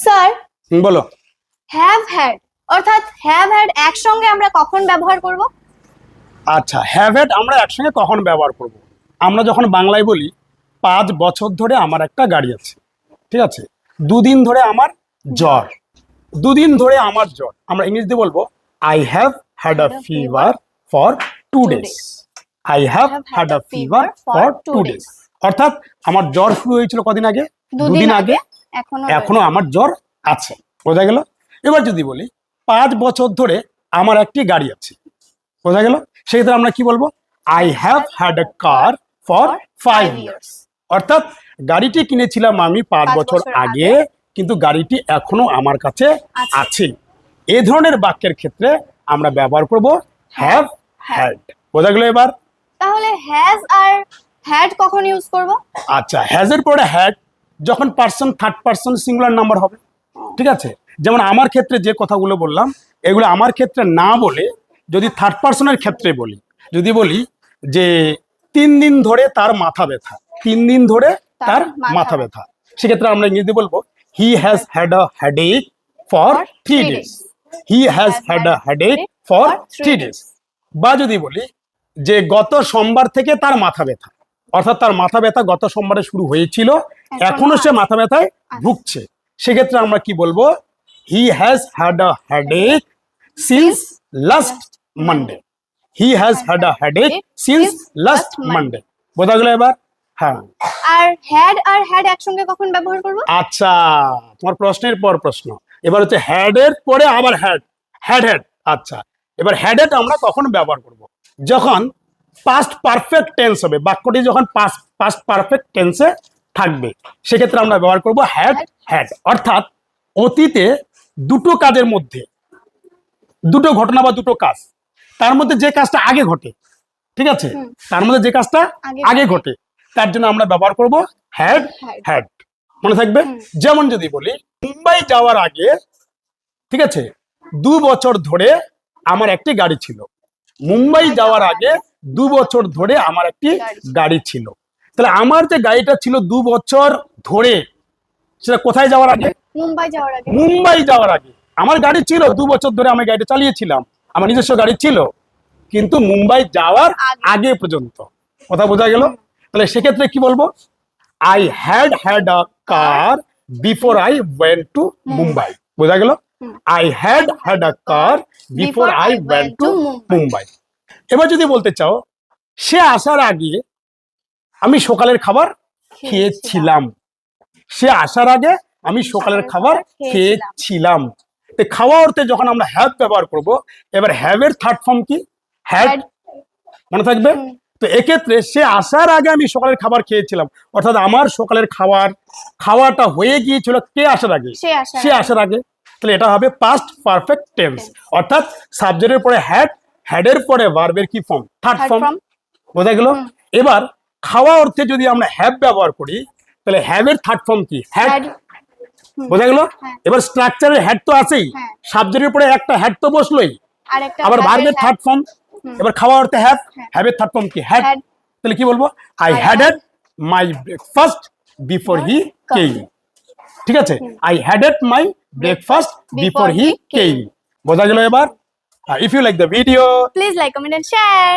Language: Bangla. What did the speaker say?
স্যার, বলো। হ্যাভ হ্যাড অর্থাৎ হ্যাভ হ্যাড একসঙ্গে আমরা কখন ব্যবহার করব? আচ্ছা, হ্যাভ হ্যাড আমরা একসঙ্গে কখন ব্যবহার করব? আমরা যখন বাংলায় বলি 5 বছর ধরে আমার একটা গাড়ি আছে, ঠিক আছে, 2 দিন ধরে আমার জ্বর, 2 দিন ধরে আমার জ্বর, আমরা ইংরেজিতে বলবো I have had a fever for 2 days. I have had a fever for 2 days, অর্থাৎ আমার জ্বর শুরু হয়েছিল কদিন আগে? 2 দিন আগে, এখনো আমার জ্বর আছে। বোঝা গেল? এবার যদি বলি 5 বছর ধরে আমার একটি গাড়ি আছে, বোঝা গেল? সেক্ষেত্রে আমরা কি বলবো? I have had a car for 5 years, অর্থাৎ গাড়িটি কিনেছিলাম আমি 5 বছর আগে, কিন্তু গাড়িটি এখনো আমার কাছে আছে। এই ধরনের বাক্যের ক্ষেত্রে আমরা ব্যবহার করব হ্যাভ হ্যাড। বোঝা গেল এবার? তাহলে হ্যাজ আর হ্যাড কখন ইউজ করব? আচ্ছা, হ্যাজ এর পরে হ্যাড যখন person third person singular number হবে, ঠিক আছে? যেমন আমার ক্ষেত্রে যে কথাগুলো বললাম, এগুলো আমার ক্ষেত্রে না বলে যদি থার্ড পার্সনের ক্ষেত্রে বলি, যদি বলি যে 3 দিন ধরে তার মাথা ব্যথা, 3 দিন ধরে তার মাথা ব্যথা, সেক্ষেত্রে আমরা ইংরেজিতে বলবো he has had a headache for 3 days. He has had a headache for 3 days. বা যদি বলি যে গত সোমবার থেকে তার মাথা ব্যথা, অর্থাৎ তার মাথা ব্যথা গত সোমবারে শুরু হয়েছিল, এখনো সে মাথা ব্যথায় ভুগছে, সেক্ষেত্রে আমরা কি বলবো? He has had a headache since last Monday. He has had a headache since last Monday. বোঝা গেল এবার? হ্যাঁ। আর হ্যাড আর হ্যাড একসঙ্গে কখন ব্যবহার করব? আচ্ছা, তোমার প্রশ্নের পর প্রশ্ন। এবার হচ্ছে হ্যাড এর পরে আবার হ্যাড, হ্যাড হ্যাড। আচ্ছা, এবার হ্যাড এর আমরা কখন ব্যবহার করব? যখন পাস্ট পারফেক্ট টেন্স হবে, বাক্যটি যখন পাস্ট পারফেক্ট টেন্সে থাকবে, সেক্ষেত্রে আমরা ব্যবহার করব হ্যাড হ্যাড। অর্থাৎ অতীতে দুটো কাজের মধ্যে, দুটো ঘটনা বা দুটো কাজ, তার মধ্যে যে কাজটা আগে ঘটে, ঠিক আছে, তার মধ্যে যে কাজটা আগে ঘটে, তার জন্য আমরা ব্যবহার করব হ্যাড হ্যাড। মনে থাকবে? যেমন যদি বলি মুম্বাই যাওয়ার আগে, ঠিক আছে, 2 বছর ধরে আমার একটি গাড়ি ছিল। মুম্বাই যাওয়ার আগে 2 বছর ধরে আমার একটি গাড়ি ছিল। তাহলে আমার যে গাড়িটা ছিল 2 বছর ধরে, সেটা কোথায় যাওয়ার আগে? মুম্বাই যাওয়ার আগে। মুম্বাই যাওয়ার আগে আমার গাড়ি ছিল, 2 বছর ধরে আমি গাড়িটা চালিয়েছিলাম, আমার নিজস্ব গাড়ি ছিল, কিন্তু মুম্বাই যাওয়ার আগে পর্যন্ত। কথা বোঝা গেল? তাহলে সেক্ষেত্রে কি বলবো? I had had a car before I went to Mumbai. বোঝা গেল? I had had a car before I went to Mumbai. এবার যদি বলতে চাও সে আসার আগে আমি সকালের খাবার খেয়েছিলাম, সে আসার আগে আমি সকালের খাবার খেয়েছিলাম। খাওয়া অর্থে যখন আমরা হ্যাভ ব্যবহার করব, এবার হ্যাভ এর থার্ড ফর্ম কি? হ্যাড। মনে থাকবে? তো এক্ষেত্রে সে আসার আগে আমি সকালের খাবার খেয়েছিলাম, অর্থাৎ আমার সকালের খাওয়াটা হয়ে গিয়েছিল কে আসার আগে? সে আসার আগে। তাহলে এটা হবে পাস্ট পারফেক্ট টেন্স, অর্থাৎ সাবজেক্টের পরে হ্যাড, হ্যাডের পরে ভার্বের কি ফর্ম? Third form. বোঝা গেল? এবার খাওয়া অর্থে যদি আমরা হ্যাভ ব্যবহার করি, তাহলে হ্যাভ এর থার্ড ফর্ম কি? হ্যাড। বোঝা গেল? এবার স্ট্রাকচারের হ্যাড তো আছেই, সাবজেক্টের পরে একটা হ্যাড তো বসলোই, আবার ভার্বের থার্ড ফর্ম। এবার খাওয়া অর্থে হ্যাভ, হ্যাভের থার্ড ফর্ম কি? হ্যাড। তাহলে কি বলবো? I hadded my breakfast before he came. ঠিক আছে, I hadded my breakfast before he came. বোঝা গেল এবার? If you like the video, please like, comment and share.